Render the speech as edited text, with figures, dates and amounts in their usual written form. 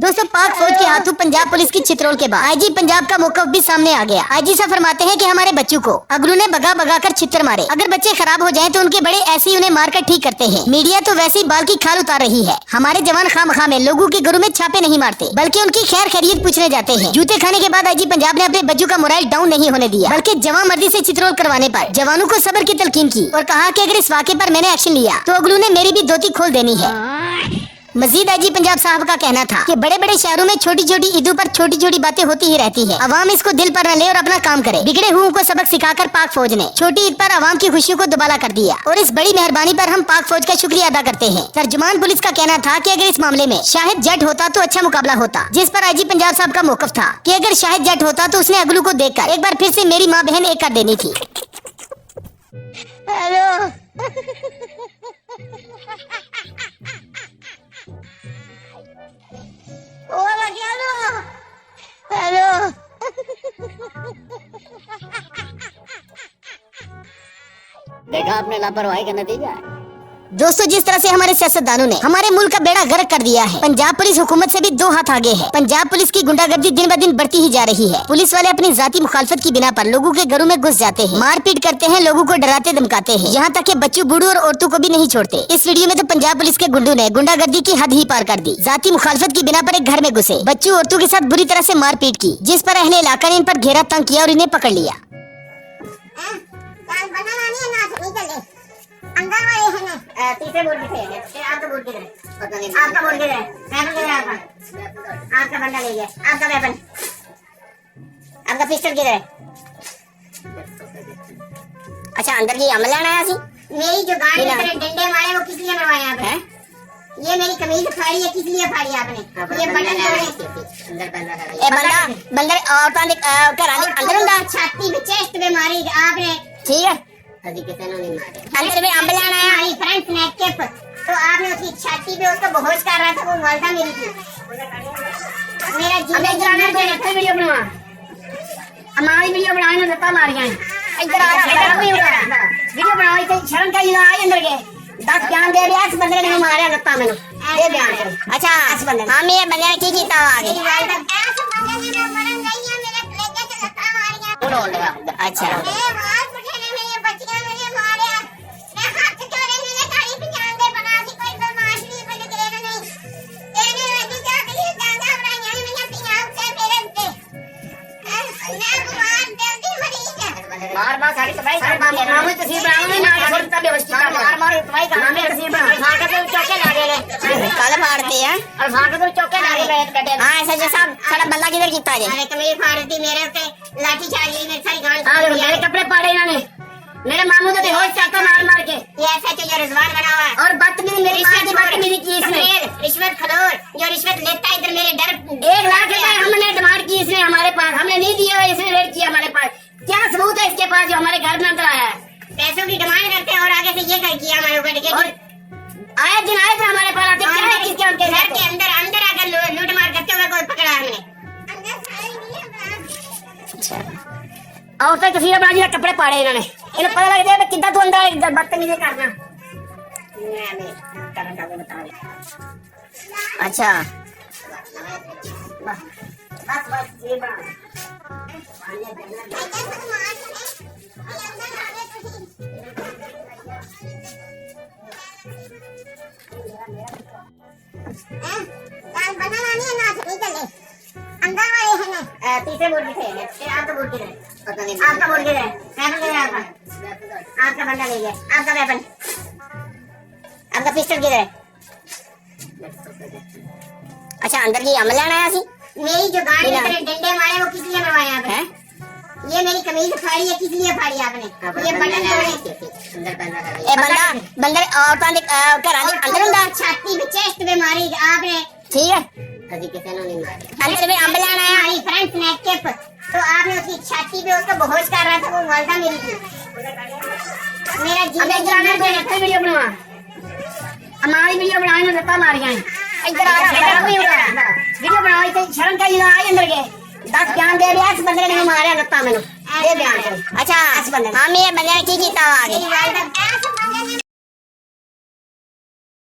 दोस्तों, पाक फौज के हाथों पंजाब पुलिस की चित्रोल के बाद आईजी पंजाब का मौकफ भी सामने आ गया। आईजी साहब फरमाते हैं कि हमारे बच्चों को अगलू ने भगा भगा कर छितर मारे। अगर बच्चे खराब हो जाएं तो उनके बड़े ऐसे ही उन्हें मारकर ठीक करते हैं। मीडिया तो वैसे ही बाल की खाल उतार रही है। हमारे जवान खामखा में लोगों के घरों में छापे नहीं मारते, बल्कि उनकी खैर खैरियत पूछने जाते हैं। जूते खाने के बाद आईजी पंजाब ने अपने बच्चों का मोराल डाउन नहीं होने दिया, बल्कि जवान मर्दी से चित्रोल करवाने पर जवानों को सब्र की तलकीन की और कहा कि अगर इस वाक़े पर मैंने एक्शन लिया तो अगलू ने मेरी भी धोती खोल देनी है। मजीद आईजी पंजाब साहब का कहना था कि बड़े बड़े शहरों में छोटी छोटी ईदों पर छोटी छोटी बातें होती ही रहती है। अवाम इसको दिल पर न ले और अपना काम करे। बिगड़े हुओं को सबक सिखाकर पाक फौज ने छोटी ईद पर अवाम की खुशियों को दुबाला कर दिया और इस बड़ी मेहरबानी पर हम पाक फौज का शुक्रिया अदा करते हैं। तर्जुमान पुलिस का कहना था कि अगर इस मामले में शाहिद जट होता तो अच्छा मुकाबला होता, जिस पर आईजी पंजाब साहब का मौकफ था कि अगर शाहिद जट होता तो उसने अगलू को देखकर एक बार फिर से मेरी माँ बहन एक कर देनी थी। हेलो हेलो देखा आपने लापरवाही का नतीजा है। दोस्तों, जिस तरह से हमारे सियासतदानों ने हमारे मुल्क का बेड़ा गर्क कर दिया है, पंजाब पुलिस हुकूमत से भी दो हाथ आगे है। पंजाब पुलिस की गुंडागर्दी दिन ब दिन बढ़ती ही जा रही है। पुलिस वाले अपनी जाती मुखालफत की बिना पर लोगों के घरों में घुस जाते हैं, मारपीट करते हैं, लोगों को डराते धमकाते हैं, यहाँ तक कि बच्चों, बूढ़ों और औरतों को भी नहीं छोड़ते। इस वीडियो में तो पंजाब पुलिस के गुंडों ने गुंडागर्दी की हद ही पार कर दी। जाती मुखालफत की बिना पर एक घर में घुसे, बच्चों औरतों के साथ बुरी तरह से मारपीट की, जिस पर अहले इलाका ने इन पर घेरा तंग किया और इन्हें पकड़ लिया। तीसरे बोर्ड पे थे, आपका बोर्ड किधर है? पता नहीं। आपका बोर्ड किधर है? वेपन किधर है आपका? आपका बंदा ले गया। आपका वेपन, आपका पिस्टल किधर है? अच्छा, अंदर की अमल लेना है। मेरी जो गाड़ी में तेरे डंडे मारे वो किस लिए मरवाए आपने? ये मेरी कमीज फाड़ी है, किस लिए फाड़ी आपने? ये बटन तोड़े। बंदर अंदर अंदर छाती में, चेस्ट में मारी आपने। ठीक है, अभी किसी ने नहीं मारे। अंदर में अम्बल लाना है। हमारी फ्रंट नेक के पर तो आपने उसकी छाती पे उसको बेहोश कर रहा था, वो वालदा मेरी थी। मेरा जीवन जाना है। वीडियो बनवा, हमारी वीडियो बनाने में लता मार गए। इधर आ वीडियो बनाओ, इतनी शर्म का ये आए अंदर के 10 बयान दे दिया। इस बंदे ने मारा लता मैंने ये बयान करो। अच्छा, इस बंदे हम ये बंदे की जीता आगे। अच्छा, मार मार सारी तबाही कर मार मार तस्वीर बनाओ ना छोड़ता व्यवस्थित कर मार मार तबाही कर मार तस्वीर बना भाग के चौके लागे ले काले मारते हैं और भाग के चौके लागे बैठ बैठे। हां, ऐसा जैसा सारा बल्ला किधर कीता है? अरे कमीज फाड़ती मेरे पे लाठी चाली मेरी सारी गांड। हां, मेरे कपड़े फाड़े इन्होंने, मेरे मामू तो बेहोश चाहता मार मार के। ये ऐसा तो जो रिजवान बना हुआ है और बदतमीजी मेरी मां की बदतमीजी की इसने। रिश्वत खलोर जो रिश्वत लेता है इधर मेरे डर 1 लाख रुपए हमने डिमांड की इसने हमारे पास, हमने नहीं दिया, इसने रेड किया हमारे पास। क्या सबूत है इसके पास जो हमारे घर में अंदर आया है? पैसों की डिमांड करते हैं और आगे से ये कर किया हमारे ऊपर आए दिन आए थे हमारे पास आते। क्या है किसके उनके घर के अंदर अंदर आकर लूट मार करते हुए कोई पकड़ा हमने। और तो तस्वीर बना दी, कपड़े पाड़े इन्होंने, इन्हें पता लग जाए कितना तू अंदर बदतमीजी करना। अच्छा, बस बस ये बना तीसरे बोर्ड पे थे, आपका बोर्ड किधर है? पता नहीं। आपका बोर्ड किधर है? वेपन किधर है आपका? आपका बंदा ले गया। आपका वेपन, आपका पिस्टल किधर है? अच्छा, अंदर की अमल लेना है। मेरी जो गाड़ी में तेरे डंडे मारे वो किस लिए मरवाए आपने? ये मेरी कमीज फाड़ी है, किस लिए फाड़ी आपने? ये बटन तोड़े। बंदर अंदर अंदर छाती में, चेस्ट में मारी आपने। ठीक है, अभी किसी ने नहीं मारे। अंदर में अम्बल लाना है। हमारी फ्रंट नेक के पर तो आपने उसकी छाती पे उसको बेहोश कर रहा था, वो वालदा मेरी थी। मेरा जीवन जाना है। वीडियो बनवा, हमारी वीडियो बनाने में लता मार गए। इधर वीडियो बनाओ, इतनी शर्म का ये आए अंदर के 10 बयान दे दिया। इस बंदे ने मारा लता मैंने ये बयान करो। अच्छा, इस बंदे हम ये बंदे की जीता आगे।